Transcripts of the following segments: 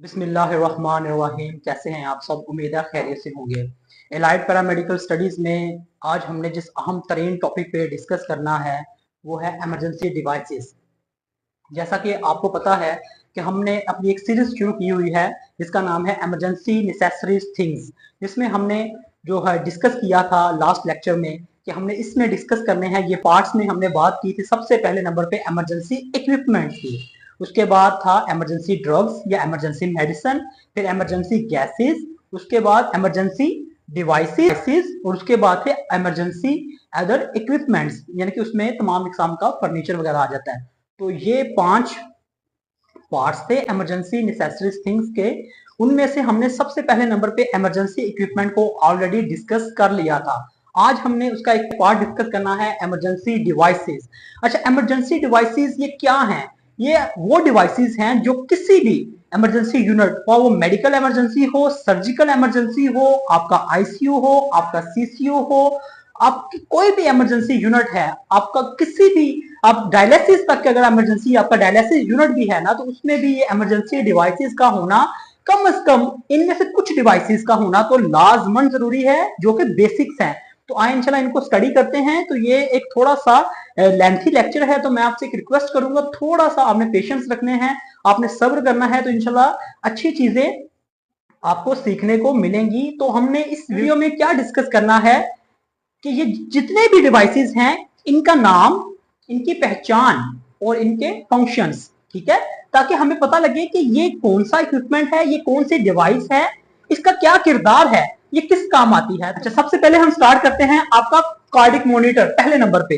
बिस्मिल्लाहिर्रहमानिर्रहीम। कैसे हैं आप सब? उम्मीद है खैरियत से होंगे। एलाइड पैरामेडिकल स्टडीज में आज हमने जिस अहम तरीन टॉपिक पे डिस्कस करना है वो है इमरजेंसी डिवाइसेस। जैसा कि आपको पता है कि हमने अपनी एक सीरीज शुरू की हुई है जिसका नाम है इमरजेंसी नेसेसरीज थिंग्स, जिसमें हमने जो है डिस्कस किया था लास्ट लेक्चर में कि हमने इसमें डिस्कस करने हैं। ये पार्ट्स में हमने बात की थी सबसे पहले नंबर पे इमरजेंसी इक्विपमेंट्स की, उसके बाद था इमरजेंसी ड्रग्स या इमरजेंसी मेडिसिन, फिर इमरजेंसी गैसेस, उसके बाद इमरजेंसी डिवाइसेस और उसके बाद थे इमरजेंसी अदर इक्विपमेंट्स, यानी कि उसमें तमाम इकसाम का फर्नीचर वगैरह आ जाता है। तो ये 5 पार्ट्स थे इमरजेंसी नेसेसरीज थिंग्स के। उनमें से हमने सबसे पहले नंबर पे इमरजेंसी इक्विपमेंट को ऑलरेडी डिस्कस कर लिया था। आज हमने उसका एक पार्ट डिस्कस करना है इमरजेंसी डिवाइसेस। अच्छा, इमरजेंसी डिवाइसेस ये क्या हैं? ये वो डिवाइसेस हैं जो किसी भी इमरजेंसी यूनिट, वो मेडिकल इमरजेंसी हो, सर्जिकल इमरजेंसी हो, आपका आईसीयू हो, आपका सीसीयू हो, आपकी कोई भी इमरजेंसी यूनिट है, आपका किसी भी, आप डायलिसिस तक के अगर इमरजेंसी आपका डायलिसिस यूनिट भी है ना, तो उसमें भी ये इमरजेंसी डिवाइसेस का होना, कम से कम इनमें से कुछ डिवाइसेस का होना तो लाजमन जरूरी है, जो कि बेसिक्स हैं। तो आए इंशाल्लाह इनको स्टडी करते हैं। तो ये एक थोड़ा सा लेंथी लेक्चर है, तो मैं आपसे एक रिक्वेस्ट करूंगा, थोड़ा सा आपने पेशेंस रखने हैं, आपने सब्र करना है, तो इंशाल्लाह अच्छी चीजें आपको सीखने को मिलेंगी। तो हमने इस वीडियो में क्या डिस्कस करना है कि ये जितने भी डिवाइसेस हैं, इनका नाम, इनकी पहचान और इनके फंक्शंस, ठीक है, ताकि हमें पता लगे कि ये कौन सा इक्विपमेंट है, ये कौन सी डिवाइस है, इसका क्या किरदार है, ये किस काम आती है। अच्छा, सबसे पहले हम स्टार्ट करते हैं आपका कार्डिक मॉनिटर पहले नंबर पे।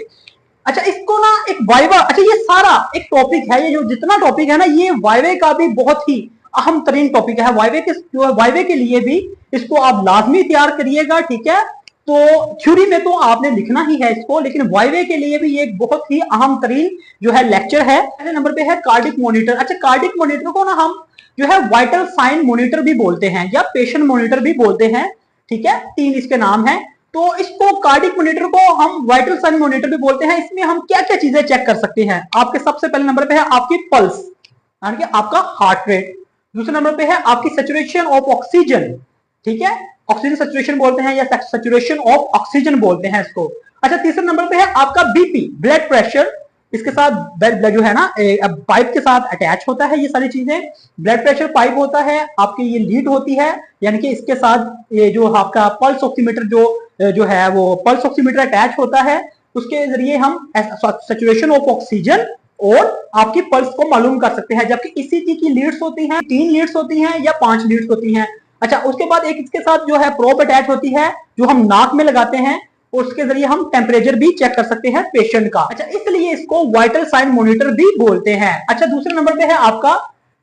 अच्छा, इसको ना एक वाइवा, अच्छा ये सारा एक टॉपिक है, ये जो जितना टॉपिक है ना, ये वाइवे का भी बहुत ही अहम तरीन टॉपिक है। वाइवे के जो है, वाइवे के लिए भी इसको आप लाजमी तैयार करिएगा, ठीक है। तो थ्योरी में तो आपने लिखना ही है इसको, लेकिन वाइवे के लिए भी ये एक बहुत ही अहम तरीन जो है लेक्चर है। पहले नंबर पे है कार्डिक मॉनिटर। अच्छा, कार्डिक मॉनिटर को ना हम जो है वाइटल साइन मॉनिटर भी बोलते हैं या पेशेंट मॉनिटर भी बोलते हैं, ठीक है, 3 इसके नाम है। तो इसको कार्डिक मॉनिटर को हम वाइटल साइन मॉनिटर भी बोलते हैं। इसमें हम क्या क्या चीजें चेक कर सकते हैं? आपके सबसे पहले नंबर पे है आपकी पल्स, यानी कि आपका हार्ट रेट। दूसरे नंबर पे है आपकी सैचुरेशन ऑफ ऑक्सीजन, ठीक है, ऑक्सीजन सैचुरेशन बोलते हैं या सैचुरेशन ऑफ ऑक्सीजन बोलते हैं इसको। अच्छा, तीसरे नंबर पे है आपका बीपी, ब्लड प्रेशर। इसके साथ ब्लड जो है ना पाइप के साथ अटैच होता है, ये सारी चीजें। ब्लड प्रेशर पाइप होता है आपकी, ये लीड होती है, यानी कि इसके साथ ये जो आपका पल्स ऑक्सीमीटर जो है वो पल्स ऑक्सीमीटर अटैच होता है, उसके जरिए हम सैचुरेशन ऑफ ऑक्सीजन और आपकी पल्स को मालूम कर सकते हैं। जबकि ईसीजी की लीड्स होती हैं, 3 लीड्स होती हैं या 5 लीड्स होती हैं। अच्छा, उसके बाद एक इसके साथ जो है प्रोब अटैच होती है, जो हम नाक में लगाते हैं, और उसके जरिए हम टेम्परेचर भी चेक कर सकते हैं पेशेंट का। अच्छा, इसलिए इसको वाइटल साइन मॉनिटर भी बोलते हैं। अच्छा, दूसरे नंबर पे है आपका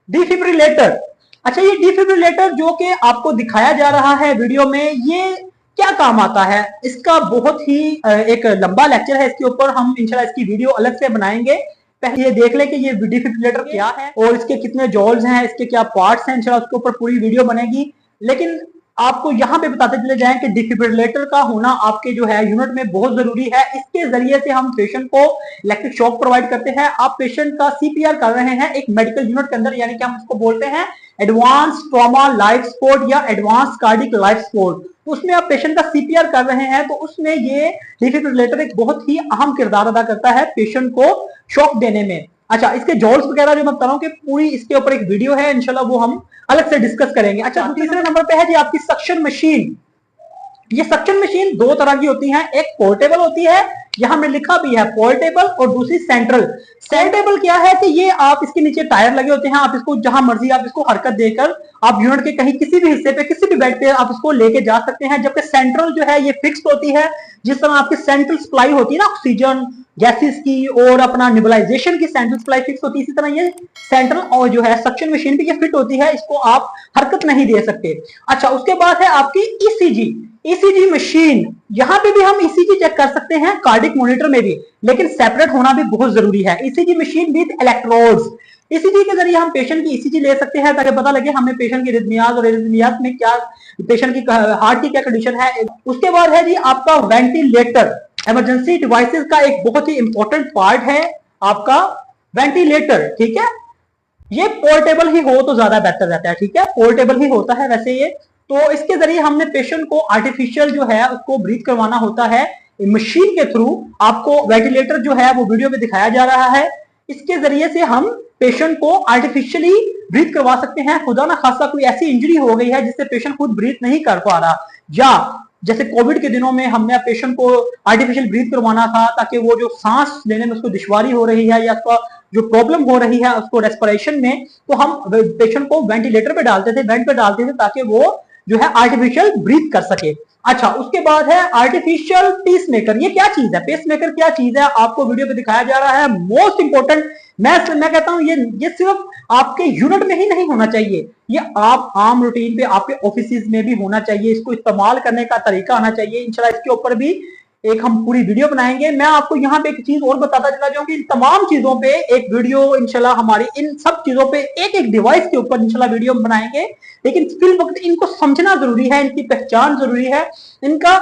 डिफिब्रिलेटर। अच्छा, ये डिफिब्रिलेटर जो कि आपको दिखाया जा रहा है वीडियो में, ये क्या काम आता है? इसका बहुत ही एक लंबा लेक्चर है इसके ऊपर, हम इंशाल्लाह इसकी वीडियो अलग से बनाएंगे। पहले ये देख ले कि ये डिफिब्रिलेटर क्या है और इसके कितने जॉल्स हैं, इसके क्या पार्ट्स हैं, इंशाल्लाह उसके ऊपर पूरी वीडियो बनेगी। लेकिन आपको यहां पे बताते चले जाएं कि डिफिब्रिलेटर का होना आपके जो है यूनिट में बहुत जरूरी है। इसके जरिए से हम पेशेंट को इलेक्ट्रिक शॉक प्रोवाइड करते हैं। आप पेशेंट का सीपीआर कर रहे हैं एक मेडिकल यूनिट के अंदर, यानी कि हम इसको बोलते हैं एडवांस ट्रॉमा लाइफ सपोर्ट या एडवांस कार्डिक लाइफ सपोर्ट। उसमें आप पेशेंट का सीपीआर कर रहे हैं, तो उसमें ये डिफिब्रिलेटर एक बहुत ही अहम किरदार अदा करता है पेशेंट को शॉक देने में। अच्छा, इसके जॉल्स वगैरह जो मैं बता रहा हूँ कि पूरी इसके ऊपर एक वीडियो है, इंशाल्लाह वो हम अलग से डिस्कस करेंगे। अच्छा, तीसरे नंबर पे है जी आपकी सक्शन मशीन। ये सक्शन मशीन 2 तरह की होती हैं, एक पोर्टेबल होती है, यहां में लिखा भी है पोर्टेबल, और दूसरी सेंट्रल। पोर्टेबल क्या है कि ये आप इसके नीचे टायर लगे होते हैं, आप इसको जहां मर्जी आप इसको हरकत देकर आप यूनिट के कहीं किसी भी हिस्से पे किसी भी बेड पे आप इसको लेके जा सकते हैं। जबकि सेंट्रल जो है ये फिक्स्ड होती है, जिस तरह आपकी सेंट्रल सप्लाई होती है ना ऑक्सीजन गैसेस की और अपना निबलाइजेशन की सेंट्रल सप्लाई फिक्स होती है, इसी तरह ये सेंट्रल और जो है सक्शन मशीन भी ये फिट होती है, इसको आप हरकत नहीं दे सकते। अच्छा, उसके बाद है आपकी ईसीजी। ईसीजी मशीन, यहां पे भी हम ईसीजी चेक कर सकते हैं कार्डिक मॉनिटर में भी, लेकिन सेपरेट होना भी बहुत जरूरी है। ECG machine with electrodes, ECG के जरिए हम पेशेंट की ईसीजी ले सकते हैं ताकि पता लगे हमें पेशेंट की रिदमियाज और रिदमियाज में क्या, पेशेंट की हार्ट की क्या कंडीशन है। उसके बाद है जी आपका वेंटिलेटर। इमरजेंसी डिवाइसेस का एक बहुत ही इंपॉर्टेंट पार्ट है आपका वेंटिलेटर, ठीक है। ये पोर्टेबल ही हो तो ज्यादा बेहतर रहता है, ठीक है, पोर्टेबल ही होता है वैसे ये। तो इसके जरिए हमने पेशेंट को आर्टिफिशियल जो है उसको ब्रीथ करवाना होता है मशीन के थ्रू। आपको वेंटिलेटर जो है वो वीडियो में दिखाया जा रहा है, इसके जरिए से हम पेशेंट को आर्टिफिशियली ब्रीथ करवा सकते हैं। खुदा ना खासा कोई ऐसी इंजरी हो गई है जिससे पेशेंट खुद ब्रीथ नहीं कर पा रहा, या जैसे कोविड के दिनों में हमने पेशेंट को आर्टिफिशियल ब्रीथ करवाना था ताकि वो जो सांस लेने में उसको दुश्वारी हो रही है या उसका जो प्रॉब्लम हो रही है उसको रेस्पिरेशन में, तो हम पेशेंट को वेंटिलेटर पे डालते थे, वेंट पे डालते थे ताकि वो जो है आर्टिफिशियल ब्रीथ कर सके। अच्छा, उसके बाद है आर्टिफिशियल पीस मेकर। ये क्या चीज है, पेस मेकर क्या चीज है, आपको वीडियो पे दिखाया जा रहा है। मोस्ट इंपोर्टेंट, मैं कहता हूं ये सिर्फ आपके यूनिट में ही नहीं होना चाहिए, ये आप आम रूटीन पे आपके ऑफिस में भी होना चाहिए। इसको इस्तेमाल करने का तरीका आना चाहिए। इंशाल्लाह इसके ऊपर भी एक हम पूरी वीडियो बनाएंगे। मैं आपको यहाँ पे एक चीज और बताता चला जाऊं कि इन तमाम चीजों पे एक वीडियो इंशाल्लाह हमारी, इन सब चीजों पे एक एक डिवाइस के ऊपर इंशाल्लाह वीडियो बनाएंगे। लेकिन फिर वक्त इनको समझना जरूरी है, इनकी पहचान जरूरी है, इनका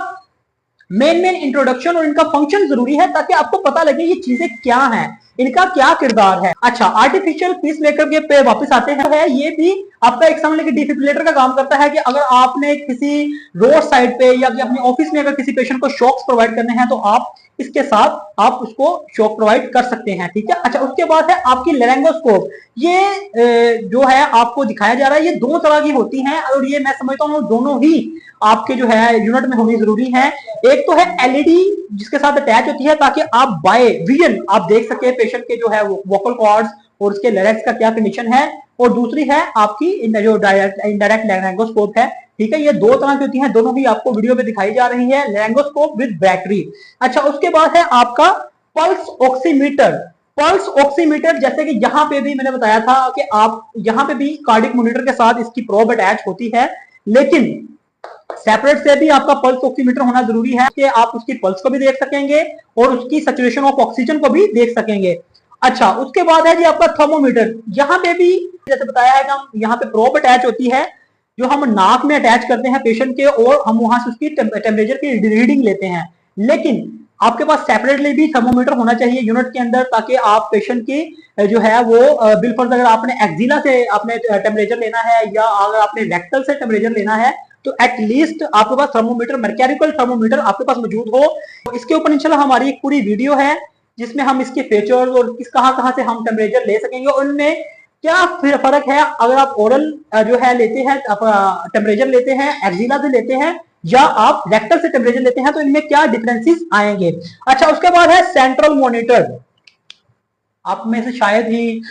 मेन इंट्रोडक्शन और इनका फंक्शन जरूरी है ताकि आपको पता लगे ये चीजें क्या हैं, इनका क्या किरदार है। अच्छा, आर्टिफिशियल पीस मेकर के पे वापस आते हैं। ये भी आपका एक समझ लीजिए डिफिब्रिलेटर का काम करता है कि अगर आपने किसी रोड साइड पे या अपने ऑफिस में अगर किसी पेशेंट को शॉक्स प्रोवाइड करने हैं तो आप इसके साथ आप उसको शॉक प्रोवाइड कर सकते हैं, ठीक है। अच्छा, उसके बाद है आपकी लेरेंगोस्कोप। ये जो है आपको दिखाया जा रहा है, ये दो तरह की होती हैं और ये मैं समझता हूँ दोनों ही आपके जो है यूनिट में होनी जरूरी है। एक तो है एलईडी जिसके साथ अटैच होती है ताकि आप बाय विजन आप देख सके पेशेंट के जो है वोकल कॉर्ड्स और उसके लिरिक्स का क्या कंडीशन है। और दूसरी है आपकी जो इनडायरेक्ट लेरेंगोस्कोप है, ठीक है। ये दो तरह की होती हैं, दोनों ही आपको वीडियो में दिखाई जा रही है, लेरेंगोस्कोप विद बैटरी। अच्छा, उसके बाद है आपका पल्स ऑक्सीमीटर। पल्स ऑक्सीमीटर जैसे कि यहाँ पे भी मैंने बताया था कि आप यहाँ पे भी कार्डिक मॉनिटर के साथ इसकी प्रोब अटैच होती है, लेकिन सेपरेट से भी आपका पल्स ऑक्सीमीटर होना जरूरी है कि आप उसकी पल्स को भी देख सकेंगे और उसकी सैचुरेशन ऑफ ऑक्सीजन को भी देख सकेंगे। अच्छा, उसके बाद है जी आपका थर्मोमीटर। यहाँ पे भी जैसे बताया है कि हम यहाँ पे प्रोब अटैच होती है जो हम नाक में अटैच करते हैं पेशेंट के और हम वहां से उसकी टेम्परेचर की रीडिंग लेते हैं। लेकिन आपके पास सेपरेटली भी थर्मोमीटर होना चाहिए यूनिट के अंदर ताकि आप पेशेंट की जो है वो बिलफर्ज अगर आपने एक्जिला से आपने टेम्परेचर लेना है या अगर आपने रेक्टल से टेम्परेचर लेना है तो एटलीस्ट आपके पास थर्मोमीटर, मैकेनिकल थर्मोमीटर आपके पास मौजूद हो। तो इसके ऊपर इंशाल्लाह हमारी एक पूरी वीडियो है जिसमें हम इसके फीचर्स और किस कहां से हम टेम्परेचर ले सकेंगे और उनमें क्या फर्क है अगर आप ओरल जो है लेते हैं, आप टेम्परेचर लेते हैं एक्जिला से लेते हैं या आप रेक्टल से टेम्परेचर लेते हैं, तो इनमें क्या डिफरेंसेस आएंगे। अच्छा, उसके बाद है सेंट्रल मॉनिटर। आप में से शायद ही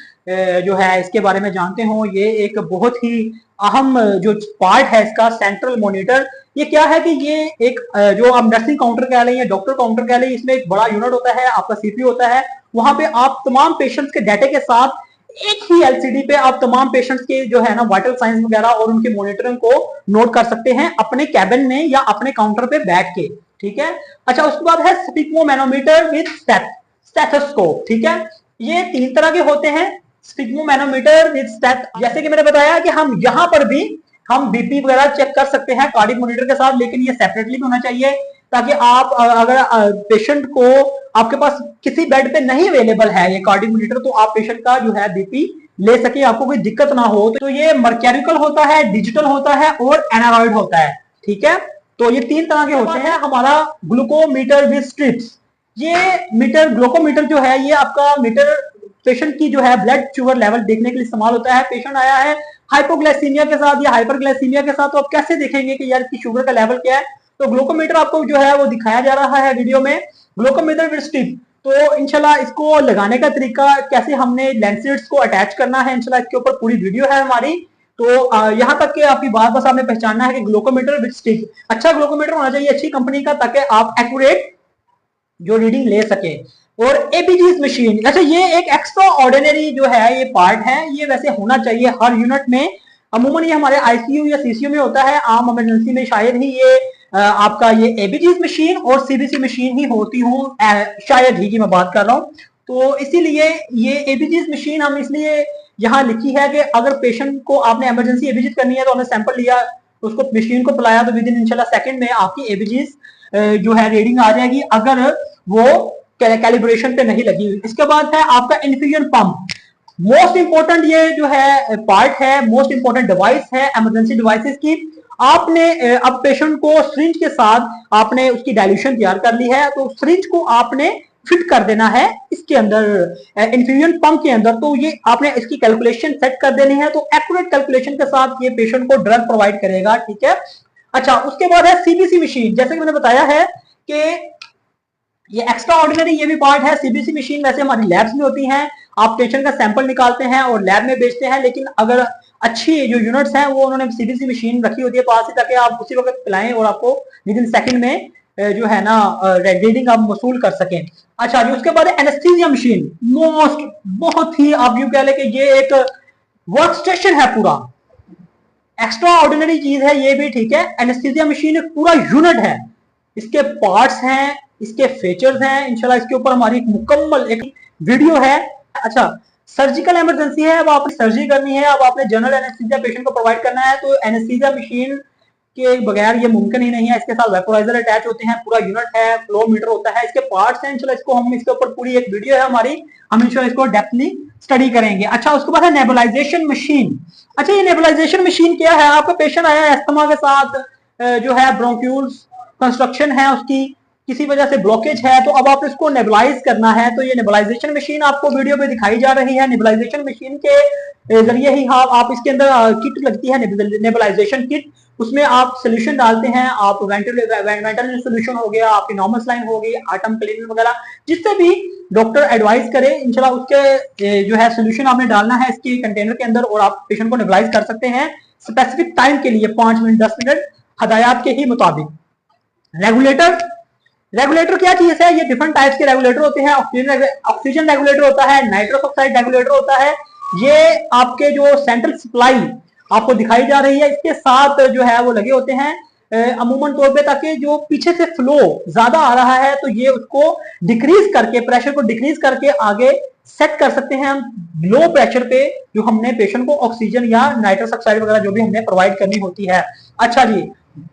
जो है इसके बारे में जानते हो, ये एक बहुत ही अहम जो पार्ट है इसका सेंट्रल मॉनिटर। ये क्या है कि ये एक जो आप नर्सिंग काउंटर कह लें या डॉक्टर काउंटर कह लें, इसमें एक बड़ा यूनिट होता है, आपका सीपीयू होता है। वहां पे आप तमाम पेशेंट्स के डाटे के साथ एक ही एलसीडी पे आप तमाम पेशेंट्स के जो है ना वाइटल साइंस वगैरह और उनके मॉनिटरिंग को नोट कर सकते हैं अपने कैबिन में या अपने काउंटर पे बैठ के, ठीक है। अच्छा, उसके बाद है स्पिग्मोमैनोमीटर विद स्टेथोस्कोप, ठीक है। ये तीन तरह के होते हैं, स्पिग्मोमैनोमीटर विद स्टेथ। जैसे कि मैंने बताया कि हम यहाँ पर भी हम बीपी वगैरह चेक कर सकते हैं कार्डिक मॉनिटर के साथ, लेकिन ये सेपरेटली भी होना चाहिए ताकि आप अगर पेशेंट को आपके पास किसी बेड पे नहीं अवेलेबल है ये कार्डिक मॉनिटर तो आप पेशेंट का जो है बीपी ले सके, आपको कोई दिक्कत ना हो। तो ये मर्केरिकल होता है, डिजिटल होता है और एनालॉइड होता है, ठीक है। तो ये तीन तरह के होते हैं। हमारा ग्लूकोमीटर विद स्ट्रिप्स। ये मीटर, ग्लूकोमीटर जो है ये आपका मीटर पेशेंट की जो है ब्लड शुगर लेवल देखने के लिए इस्तेमाल होता है। पेशेंट आया है हाइपोग्लाइसीमिया के साथ या हाइपरग्लाइसीमिया के साथ, तो आप कैसे देखेंगे कि यार इसकी शुगर का लेवल क्या है। तो ग्लूकोमीटर आपको जो है वो दिखाया जा रहा है वीडियो में, ग्लूकोमीटर विद स्ट्रिप। तो इंशाल्लाह इसको लगाने का तरीका कैसे हमने लेंसेट्स को अटैच करना है, इंशाल्लाह इसके ऊपर पूरी वीडियो है हमारी। तो यहाँ तक कि आपकी बात बस आपने पहचानना है कि ग्लूकोमीटर विद स्टिक, अच्छा ग्लूकोमीटर होना चाहिए अच्छी कंपनी का ताकि आप एक्यूरेट जो रीडिंग ले सके। और एबीजीज मशीन, अच्छा ये एक एक्स्ट्रा ऑर्डिनरी जो है ये पार्ट है, ये वैसे होना चाहिए हर यूनिट में। अमूमन ये हमारे आईसीयू या सीसीयू में होता है, आम इमरजेंसी में शायद ही ये आपका ये एबीजीज मशीन और सीबीसी मशीन ही होती हूँ, शायद ही की मैं बात कर रहा हूँ। तो इसीलिए ये एबीजीज मशीन हम इसलिए यहाँ लिखी है कि अगर पेशेंट को आपने इमरजेंसी एबीजीज करनी है तो हमने सैंपल लिया, उसको मशीन को पिलाया तो विद इन इंशाल्लाह सेकंड में आपकी एबीजीज जो है रीडिंग आ जाएगी अगर वो कैलिब्रेशन पे नहीं लगी हुई। इसके बाद है आपका इन्फ्यूजन पंप। मोस्ट इंपॉर्टेंट ये जो है पार्ट है, मोस्ट इंपॉर्टेंट डिवाइस है इमरजेंसी डिवाइसेस की। आपने अब पेशेंट को सिरिंज के साथ आपने उसकी डाइल्यूशन तैयार कर ली है, तो सिरिंज को आपने फिट कर देना है इसके अंदर इन्फ्यूजन पंप के अंदर। तो ये आपने इसकी कैलकुलेशन सेट कर देनी है, तो एक्यूरेट कैलकुलेशन के साथ ये पेशेंट को ड्रग प्रोवाइड करेगा, ठीक है। अच्छा, उसके बाद है सीबीसी मशीन। जैसे कि मैंने बताया है कि ये एक्स्ट्रा ऑर्डिनरी ये भी पार्ट है। सीबीसी मशीन वैसे हमारी लैब्स में होती हैं, आप पेशेंट का सैंपल निकालते हैं और लैब में बेचते हैं, लेकिन अगर अच्छी जो यूनिट्स हैं वो उन्होंने सीबीसी मशीन रखी होती है पास ही, ताकि आप उसी वक्त पिलाएं और आपको विद इन सेकंड में जो है ना रीडिंग आप वसूल कर सकें। अच्छा जी, उसके बाद एनेस्थीसिया मशीन, मोस्ट बहुत ही आप यूं कह लें कि ये एक वर्क स्टेशन है पूरा, एक्स्ट्रा ऑर्डिनरी चीज है ये भी, ठीक है। एनेस्थीसिया मशीन एक पूरा यूनिट है, इसके पार्ट्स हैं, इसके फीचर्स हैं, इंशाल्लाह इसके ऊपर हमारी एक मुकम्मल एक वीडियो है। अच्छा, सर्जिकल इमरजेंसी है, अब आपने सर्जरी करनी है, अब आपने जनरल एनेस्थीसिया पेशेंट को प्रोवाइड करना है, तो एनेस्थीसिया मशीन के बगैर ये मुमकिन ही नहीं है। इसके साथ वेपोराइजर अटैच होते हैं, पूरा यूनिट है, फ्लो मीटर होता है, इसके पार्ट्स हैं। इंशाल्लाह इसको हम इसके ऊपर पूरी एक वीडियो है हमारी, हम इंशाल्लाह इसको डेप्थली स्टडी करेंगे। अच्छा, उसके बाद है नेबुलाइजेशन मशीन। अच्छा, ये नेबुलाइजेशन मशीन क्या है? आपका पेशेंट आया है अस्थमा के साथ, जो है ब्रोंक्यूल्स कंस्ट्रक्शन है उसकी, किसी वजह से ब्लॉकेज है, तो अब आप इसको नेबुलाइज करना है, तो ये नेबुलाइजेशन मशीन आपको वीडियो पे दिखाई जा रही है। नेबुलाइजेशन मशीन के जरिए ही आप इसके अंदर किट लगती है, नेबुलाइजेशन किट, उसमें आप सोल्यूशन डालते हैं, आप वेंटिलेटर सोल्यूशन हो गया, आपकी नॉर्मल स्लाइन हो गई, आटम क्लीनर वगैरह, जिससे भी डॉक्टर एडवाइस करे इंशाल्लाह उसके जो है सोल्यूशन आपने डालना है इसके कंटेनर के अंदर, और आप पेशेंट को नेबुलाइज कर सकते हैं स्पेसिफिक टाइम के लिए, 5 मिनट 10 मिनट हदायत के ही मुताबिक। रेगुलेटर, रेगुलेटर क्या चीज है? ये डिफरेंट टाइप्स के रेगुलेटर होते हैं। ऑक्सीजन रेगुलेटर होता है, नाइट्रस ऑक्साइड रेगुलेटर होता है। ये आपके जो सेंट्रल सप्लाई आपको दिखाई जा रही है, इसके साथ जो है वो लगे होते हैं अमूमन तौर पे, ताकि जो पीछे से फ्लो ज्यादा आ रहा है तो ये उसको डिक्रीज करके, प्रेशर को डिक्रीज करके आगे सेट कर सकते हैं हम लो प्रेशर पे, जो हमने पेशेंट को ऑक्सीजन या नाइट्रस ऑक्साइड वगैरह जो भी हमने प्रोवाइड करनी होती है। अच्छा जी,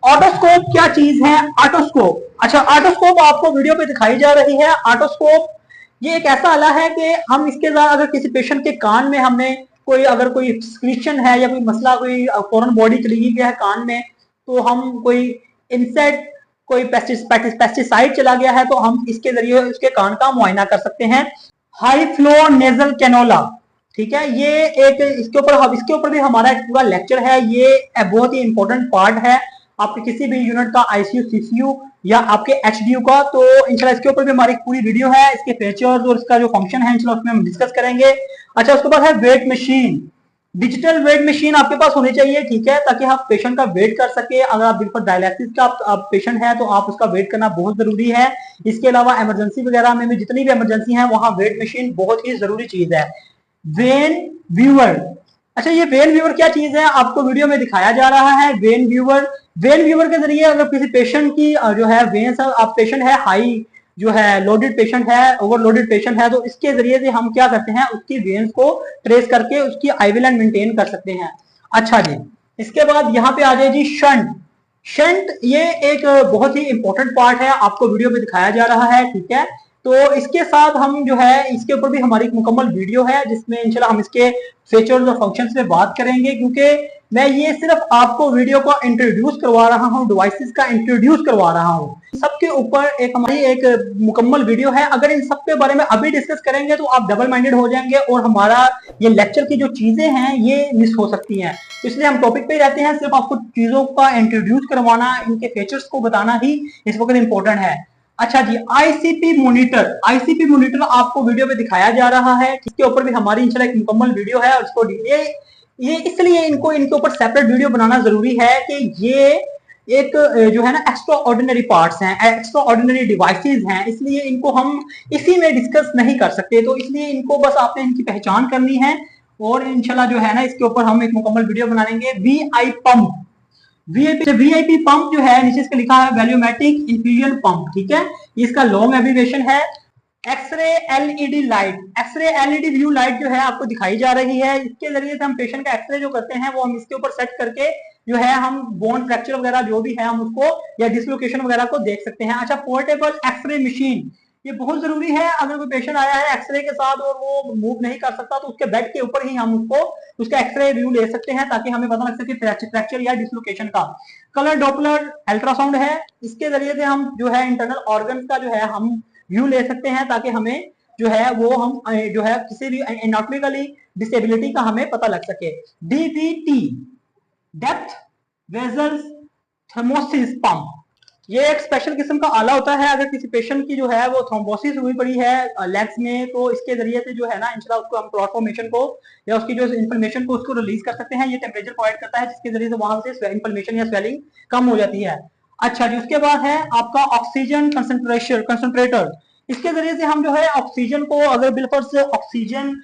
ऑटोस्कोप क्या चीज है? ऑटोस्कोप, अच्छा ऑटोस्कोप आपको वीडियो पे दिखाई जा रही है। ऑटोस्कोप ये एक ऐसा आला है कि हम इसके साथ अगर किसी पेशेंट के कान में हमने कोई अगर कोई स्क्रीशन है या कोई मसला, कोई फॉरेन बॉडी चली गई है कान में, तो हम कोई इंसेक्ट, कोई पेस्टिसाइड चला गया है, तो हम इसके जरिए उसके कान का मुआयना कर सकते हैं। हाई फ्लो नेजल कैनोला, ठीक है, ये एक इसके ऊपर भी हमारा एक पूरा लेक्चर है। ये बहुत ही इंपॉर्टेंट पार्ट है आपके किसी भी यूनिट का, आईसीयू, सीसीयू या आपके एचडीयू का, तो इंशाल्लाह इसके ऊपर भी हमारी पूरी वीडियो है, इसके फीचर्स और इसका जो फंक्शन है इंशाल्लाह उसमें हम डिस्कस करेंगे। अच्छा, उसके बाद है weight machine. Digital weight machine आपके पास होनी चाहिए, ठीक है, ताकि आप पेशेंट का वेट कर सके। अगर आप बिल्कुल डायलिसिस का आप पेशेंट है तो आप उसका वेट करना बहुत जरूरी है। इसके अलावा इमरजेंसी वगैरह में भी जितनी भी इमरजेंसी है वहां वेट मशीन बहुत ही जरूरी चीज है। वेन व्यूअर, अच्छा ये वेन व्यूअर क्या चीज है? आपको वीडियो में दिखाया जा रहा है। वेन व्यूअर, वेन व्यूअर के जरिए अगर किसी पेशेंट की जो है वेन्स, आप पेशेंट है हाई जो है लोडेड पेशेंट है, ओवरलोडेड पेशेंट है, तो इसके जरिए से हम क्या करते हैं, उसकी वेन्स को ट्रेस करके उसकी आईवी लाइन मेंटेन कर सकते हैं। अच्छा जी, इसके बाद यहाँ पे आ जाए जी शंट। शंट ये एक बहुत ही इंपॉर्टेंट पार्ट है, आपको वीडियो में दिखाया जा रहा है, ठीक है। तो इसके साथ हम जो है इसके ऊपर भी हमारी एक मुकम्मल वीडियो है, जिसमें इंशाल्लाह हम इसके फीचर्स और फंक्शंस में बात करेंगे, क्योंकि मैं ये सिर्फ आपको वीडियो को इंट्रोड्यूस करवा रहा हूँ, डिवाइसेस का इंट्रोड्यूस करवा रहा हूँ। सबके ऊपर एक हमारी एक मुकम्मल वीडियो है। अगर इन सब के बारे में अभी डिस्कस करेंगे तो आप डबल माइंडेड हो जाएंगे और हमारा ये लेक्चर की जो चीजें हैं ये मिस हो सकती हैं। इसलिए हम टॉपिक पे रहते हैं, सिर्फ आपको चीजों का इंट्रोड्यूस करवाना, इनके फीचर्स को बताना ही इस वक्त इंपॉर्टेंट है। अच्छा जी, आईसीपी मॉनिटर, आईसीपी मॉनिटर आपको वीडियो में दिखाया जा रहा है, इसके ऊपर भी हमारी इंशाल्लाह एक मुकम्मल वीडियो है। उसको ये इसलिए इनके ऊपर सेपरेट वीडियो बनाना जरूरी है कि ये एक जो है ना एक्स्ट्रा ऑर्डिनरी पार्ट्स हैं, एक्स्ट्रा ऑर्डिनरी डिवाइसेस हैं, इसलिए इनको हम इसी में डिस्कस नहीं कर सकते। तो इसलिए इनको बस आपने इनकी पहचान करनी है, और इंशाल्लाह जो है ना इसके ऊपर हम एक मुकम्मल वीडियो बनाएंगे। वीआई पंप, वीआईपी पंप जो है नीचे इसका लिखा है वैल्यूमेट्रिक इन्फ्यूजन पंप, ठीक है, इसका लॉन्ग एब्रिविएशन है। X-ray LED light, X-ray LED view light जो है आपको दिखाई जा रही है, इसके जरिए से हम पेशेंट का एक्सरे जो करते हैं वो हम इसके ऊपर सेट करके जो है हम बोन फ्रैक्चर वगैरह जो भी है हम उसको या डिसलोकेशन वगैरह को देख सकते हैं। अच्छा, पोर्टेबल एक्सरे मशीन, ये बहुत जरूरी है। अगर कोई पेशेंट आया है एक्सरे के साथ और वो मूव नहीं कर सकता तो उसके बेड के ऊपर ही हम उसको उसका एक्सरे व्यू ले सकते हैं ताकि हमें पता लग सके फ्रैक्चर या डिसलोकेशन का। कलर डॉपलर अल्ट्रासाउंड है, इसके जरिए से हम जो है इंटरनल ऑर्गन का जो है हम व्यू ले सकते हैं ताकि हमें जो है वो हम जो है किसी भी एनाटॉमिकली डिसेबिलिटी का हमें पता लग सके। डीवीटी डेप्थ वेजल्स थर्मोसिस पंप, ये एक स्पेशल किस्म का आला होता है। अगर किसी पेशेंट की जो है वो थ्रोम्बोसिस हुई पड़ी है लेग्स में तो इसके जरिए से जो है ना इंशाल्लाह उसको हम क्लॉट फॉर्मेशन को या उसकी जो इन्फ्लेमेशन को उसको रिलीज कर सकते हैं। ये टेम्परेचर प्रोवाइड करता है जिसके जरिए से वहां से इन्फ्लेमेशन या स्वेलिंग कम हो जाती है। अच्छा जी, उसके बाद है आपका ऑक्सीजन कंसंट्रेटर। इसके जरिए से हम जो है ऑक्सीजन को, अगर बिल्कुल से ऑक्सीजन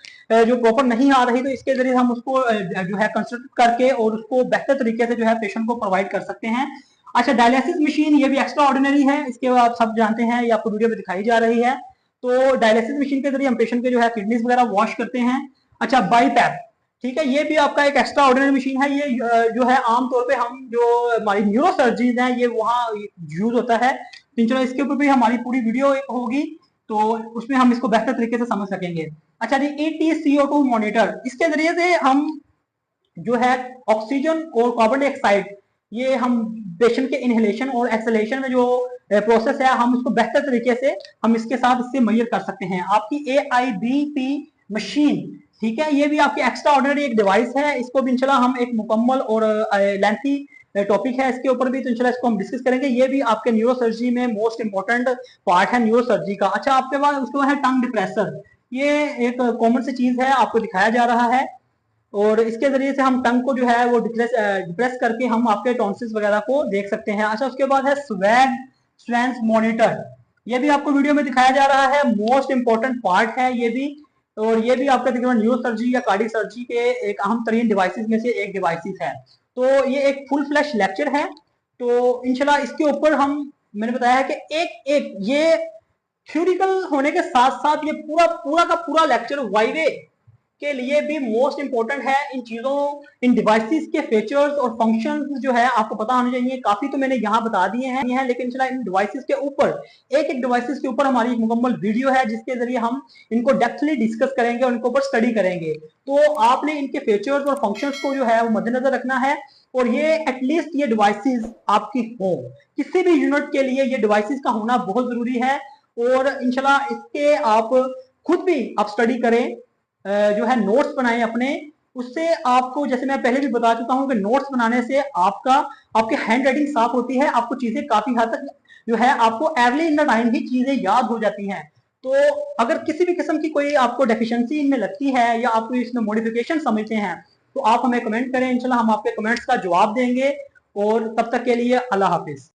जो प्रॉपर नहीं आ रही तो इसके जरिए हम उसको जो है कंसंट्रेट करके और उसको बेहतर तरीके से जो है पेशेंट को प्रोवाइड कर सकते हैं। अच्छा, डायलिसिस मशीन ये भी एक्स्ट्रा ऑर्डिनरी है, इसके आप सब जानते हैं, ये आपको वीडियो में दिखाई जा रही है। तो डायलिसिस मशीन के जरिए हम पेशेंट के जो है किडनीज वगैरह वॉश करते हैं। अच्छा, बाईपैप, ठीक है, ये भी आपका एक एक्स्ट्रा ऑर्डिनरी मशीन है। ये जो है आमतौर पे हम जो हमारी न्यूरोसर्जरीज हैं ये वहाँ यूज होता है। तो चलो इसके ऊपर भी हमारी पूरी वीडियो होगी तो उसमें हम इसको बेहतर तरीके से समझ सकेंगे। अच्छा जी, EtCO2 मॉनिटर, इसके जरिए से हम जो है ऑक्सीजन और कार्बन डाइऑक्साइड ये हम पेशेंट के इनहेलेशन और एक्सहेलेशन में जो प्रोसेस है हम उसको बेहतर तरीके से हम इसके साथ इससे मेजर कर सकते हैं। आपकी AIBP मशीन, ठीक है, ये भी आपकी एक्स्ट्रा ऑर्डिनरी एक डिवाइस है। इसको भी इंशाल्लाह हम एक मुकम्मल और लेंथी टॉपिक है इसके ऊपर भी, तो इंशाल्लाह इसको हम डिस्कस करेंगे। ये भी आपके न्यूरोसर्जरी में मोस्ट इंपॉर्टेंट पार्ट है न्यूरोसर्जरी का। अच्छा, आपके पास उसके बाद है टंग डिप्रेसर, ये एक कॉमन सी चीज है, आपको दिखाया जा रहा है और इसके जरिए से हम टंग को जो है वो डिप्रेस करके हम आपके टॉन्सिल्स वगैरह को देख सकते हैं। अच्छा, उसके बाद है स्वैंस मॉनिटर, ये भी आपको वीडियो में दिखाया जा रहा है, मोस्ट इंपॉर्टेंट पार्ट है ये भी। और ये भी आपका तकरीबन न्यूरो सर्जरी या कार्डियक सर्जरी के एक अहम तरीन डिवाइसेस में से एक डिवाइसेस है। तो ये एक फुल फ्लैश लेक्चर है, तो इंशाल्लाह इसके ऊपर हम, मैंने बताया है कि एक एक ये थ्योरिकल होने के साथ साथ ये पूरा पूरा का पूरा लेक्चर वाईवे के लिए भी मोस्ट इंपॉर्टेंट है। इन चीजों, इन डिवाइसेस के फीचर्स और फंक्शंस जो है आपको पता होने चाहिए। काफी तो मैंने यहाँ बता दिए हैं लेकिन चला इन डिवाइसेस के ऊपर, एक एक डिवाइसेस के ऊपर हमारी एक मुकम्मल वीडियो है जिसके जरिए हम इनको डेप्थली डिस्कस करेंगे और इनके ऊपर स्टडी करेंगे। तो आपने इनके फीचर्स और फंक्शंस को जो है वो मद्देनजर रखना है और ये एटलीस्ट ये डिवाइसेस आपकी हो, किसी भी यूनिट के लिए ये डिवाइसेस का होना बहुत जरूरी है। और इंशाल्लाह इसके आप खुद भी आप स्टडी करें, जो है नोट्स बनाएं अपने, उससे आपको, जैसे मैं पहले भी बता चुका हूं कि नोट्स बनाने से आपकी हैंड राइटिंग साफ होती है, आपको चीजें काफी हद तक जो है आपको अर्ली इन द टाइम ही चीजें याद हो जाती हैं। तो अगर किसी भी किस्म की कोई आपको डेफिशिएंसी इनमें लगती है या आप इसमें मॉडिफिकेशन समझते हैं तो आप हमें कमेंट करें, इंशाल्लाह हम आपके कमेंट्स का जवाब देंगे। और तब तक के लिए अल्लाह हाफिज।